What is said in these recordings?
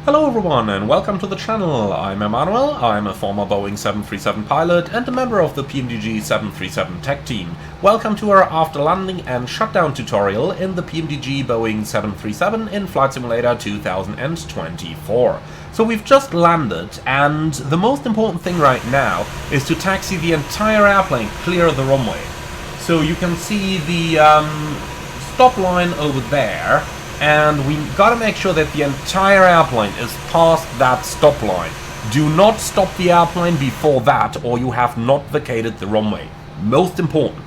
Hello everyone and welcome to the channel. I'm Emmanuel, I'm a former Boeing 737 pilot and a member of the PMDG 737 tech team. Welcome to our after landing and shutdown tutorial in the PMDG Boeing 737 in Flight Simulator 2024. So we've just landed and the most important thing right now is to taxi the entire airplane clear of the runway. So you can see the stop line over there. And we gotta make sure that the entire airplane is past that stop line. Do not stop the airplane before that or you have not vacated the runway. Most important.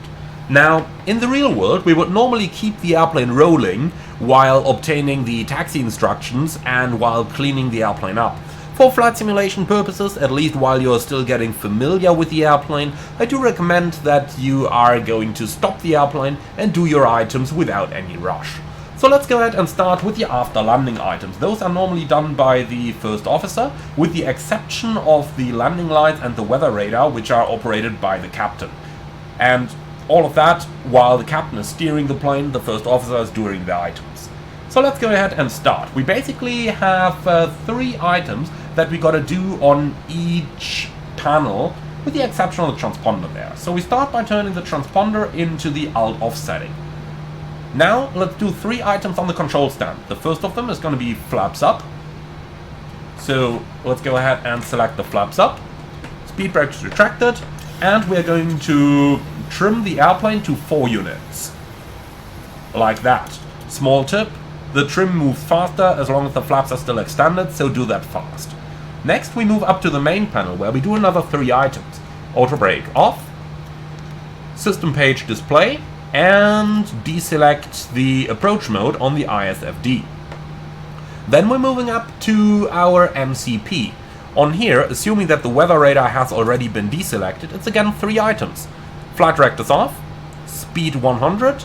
Now, in the real world, we would normally keep the airplane rolling while obtaining the taxi instructions and while cleaning the airplane up. For flight simulation purposes, at least while you're still getting familiar with the airplane, I do recommend that you are going to stop the airplane and do your items without any rush. So let's go ahead and start with the after landing items. Those are normally done by the first officer, with the exception of the landing lights and the weather radar, which are operated by the captain. And all of that, while the captain is steering the plane, the first officer is doing the items. So let's go ahead and start. We basically have 3 items that we gotta do on each panel, with the exception of the transponder there. So we start by turning the transponder into the alt-off setting. Now, let's do 3 items on the control stand. The first of them is going to be flaps up. So, let's go ahead and select the flaps up. Speed brake is retracted. And we're going to trim the airplane to 4 units. Like that. Small tip, the trim moves faster as long as the flaps are still extended, so do that fast. Next, we move up to the main panel where we do another 3 items. Auto brake off. System page display. And deselect the approach mode on the ISFD. Then we're moving up to our MCP. On here, assuming that the weather radar has already been deselected, it's again 3 items. Flight directors off, speed 100,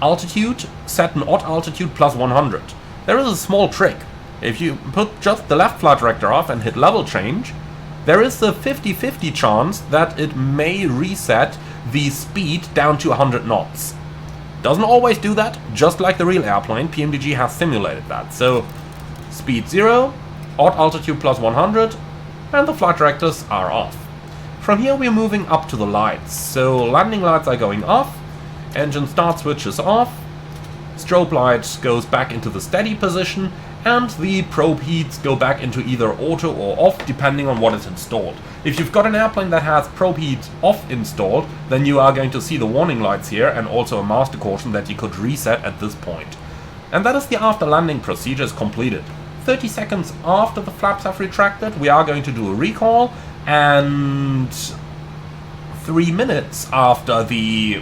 altitude, set an odd altitude plus 100. There is a small trick. If you put just the left flight director off and hit level change, there is a 50-50 chance that it may reset the speed down to 100 knots. Doesn't always do that, just like the real airplane. PMDG has simulated that. So, speed 0, odd altitude plus 100, and the flight directors are off. From here we're moving up to the lights. So, landing lights are going off, engine start switch is off, strobe light goes back into the steady position, and the probe heats go back into either auto or off, depending on what is installed. If you've got an airplane that has probe heat off installed, then you are going to see the warning lights here and also a master caution that you could reset at this point. And that is the after landing procedures completed. 30 seconds after the flaps have retracted, we are going to do a recall, and 3 minutes after the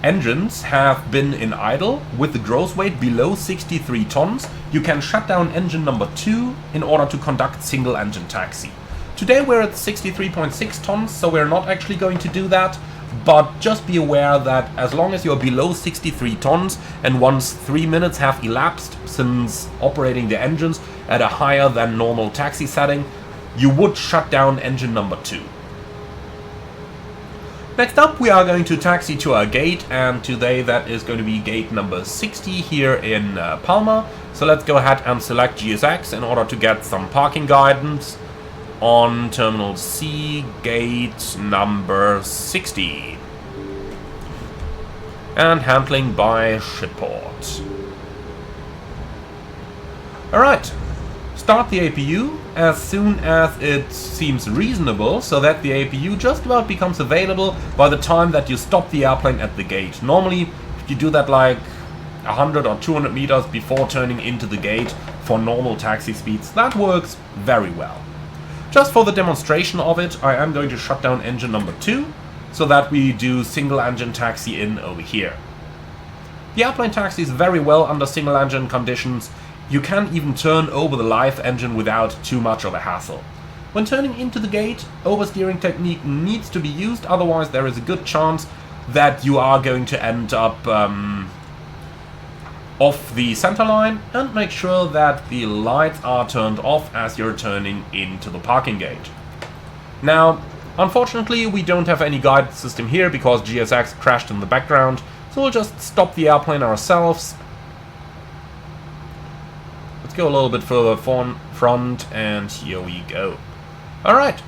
engines have been in idle with the gross weight below 63 tons, you can shut down engine number 2 in order to conduct single engine taxi. Today we're at 63.6 tons, so we're not actually going to do that, but just be aware that as long as you're below 63 tons and once 3 minutes have elapsed since operating the engines at a higher than normal taxi setting, you would shut down engine number 2. Next up, we are going to taxi to our gate, and today that is going to be gate number 60 here in Palma. So let's go ahead and select GSX in order to get some parking guidance on Terminal C, gate number 60. And handling by Shipport. Alright. Start the APU as soon as it seems reasonable, so that the APU just about becomes available by the time that you stop the airplane at the gate. Normally, if you do that like 100 or 200 meters before turning into the gate for normal taxi speeds, that works very well. Just for the demonstration of it, I am going to shut down engine number 2, so that we do single engine taxi in over here. The airplane taxis very well under single engine conditions. You can even turn over the live engine without too much of a hassle. When turning into the gate, oversteering technique needs to be used, otherwise there is a good chance that you are going to end up off the center line, and make sure that the lights are turned off as you're turning into the parking gate. Now, unfortunately we don't have any guidance system here because GSX crashed in the background, so we'll just stop the airplane ourselves. go a little bit further front, and here we go. Alright,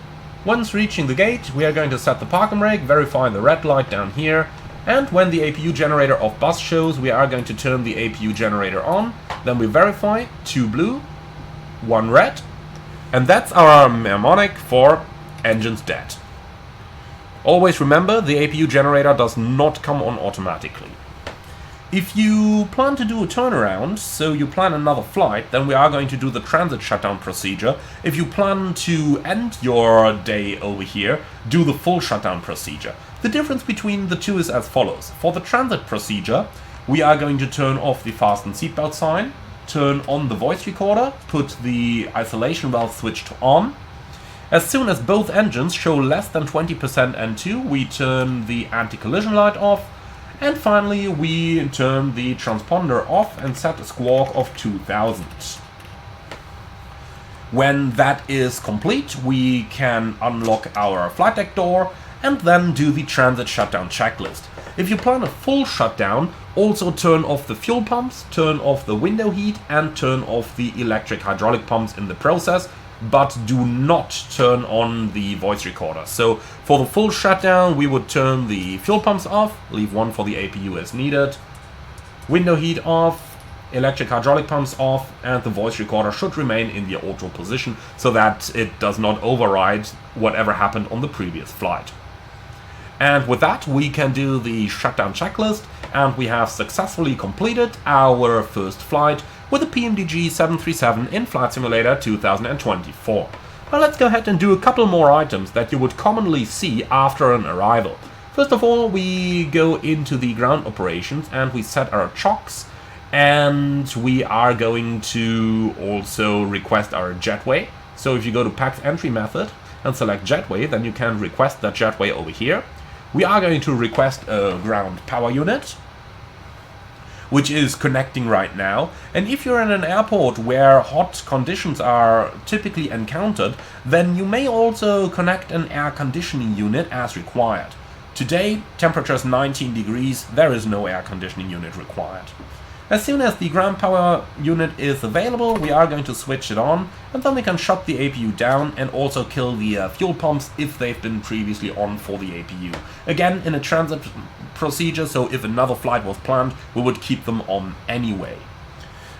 once reaching the gate, we are going to set the parking brake, verify the red light down here, and when the APU generator of bus shows, we are going to turn the APU generator on. Then we verify 2 blue, 1 red, and that's our mnemonic for engines dead. Always remember, the APU generator does not come on automatically. If you plan to do a turnaround, so you plan another flight, then we are going to do the transit shutdown procedure. If you plan to end your day over here, do the full shutdown procedure. The difference between the two is as follows. For the transit procedure, we are going to turn off the fasten seatbelt sign, turn on the voice recorder, put the isolation valve switched on. As soon as both engines show less than 20% N2, we turn the anti-collision light off. And finally, we turn the transponder off and set a squawk of 2000. When that is complete, we can unlock our flight deck door and then do the transit shutdown checklist. If you plan a full shutdown, also turn off the fuel pumps, turn off the window heat, and turn off the electric hydraulic pumps in the process, but do not turn on the voice recorder. So for the full shutdown, we would turn the fuel pumps off, leave one for the APU as needed, window heat off, electric hydraulic pumps off, and the voice recorder should remain in the auto position so that it does not override whatever happened on the previous flight. And with that, we can do the shutdown checklist, and we have successfully completed our first flight with the PMDG 737 in Flight Simulator 2024. Now let's go ahead and do a couple more items that you would commonly see after an arrival. First of all, we go into the ground operations and we set our chocks, and we are going to also request our jetway. So if you go to PAX entry method and select jetway, then you can request that jetway over here. We are going to request a ground power unit, which is connecting right now. And if you're in an airport where hot conditions are typically encountered, then you may also connect an air conditioning unit as required. Today, temperature is 19 degrees, there is no air conditioning unit required. As soon as the ground power unit is available, we are going to switch it on, and then we can shut the APU down and also kill the fuel pumps if they've been previously on for the APU. Again, in a transit procedure, so if another flight was planned, we would keep them on anyway.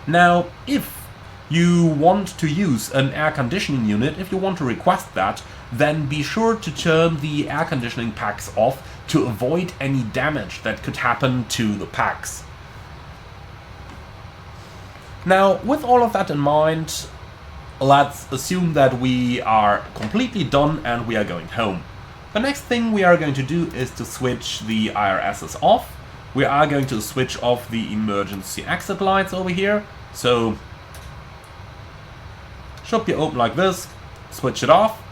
Now, if you want to use an air conditioning unit, if you want to request that, then be sure to turn the air conditioning packs off to avoid any damage that could happen to the packs. Now, with all of that in mind, let's assume that we are completely done and we are going home. The next thing we are going to do is to switch the IRSs off. We are going to switch off the emergency exit lights over here. So, should be open like this, switch it off,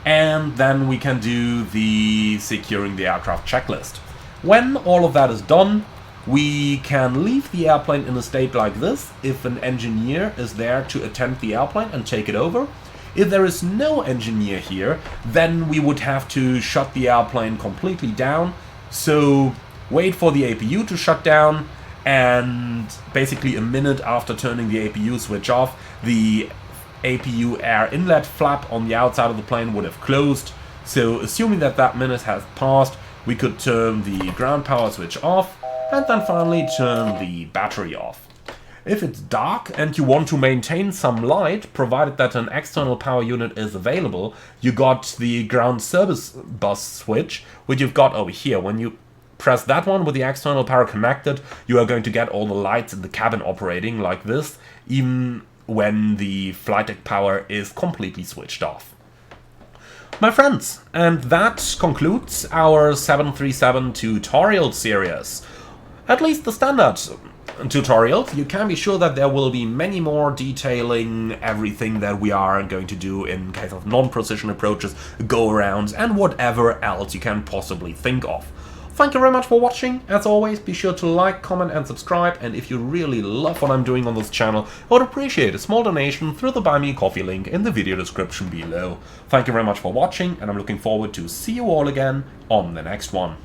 and then we can do the securing the aircraft checklist. When all of that is done, we can leave the airplane in a state like this if an engineer is there to attend the airplane and take it over. If there is no engineer here, then we would have to shut the airplane completely down. So wait for the APU to shut down, and basically a minute after turning the APU switch off, the APU air inlet flap on the outside of the plane would have closed. So assuming that that minute has passed, we could turn the ground power switch off, and then finally turn the battery off. If it's dark and you want to maintain some light, provided that an external power unit is available, you got the ground service bus switch, which you've got over here. When you press that one with the external power connected, you are going to get all the lights in the cabin operating like this, even when the flight deck power is completely switched off. My friends, and that concludes our 737 tutorial series. At least the standard tutorials. You can be sure that there will be many more detailing everything that we are going to do in case of non-precision approaches, go-arounds, and whatever else you can possibly think of. Thank you very much for watching. As always, be sure to like, comment and subscribe, and if you really love what I'm doing on this channel, I would appreciate a small donation through the Buy Me a Coffee link in the video description below. Thank you very much for watching, and I'm looking forward to see you all again on the next one.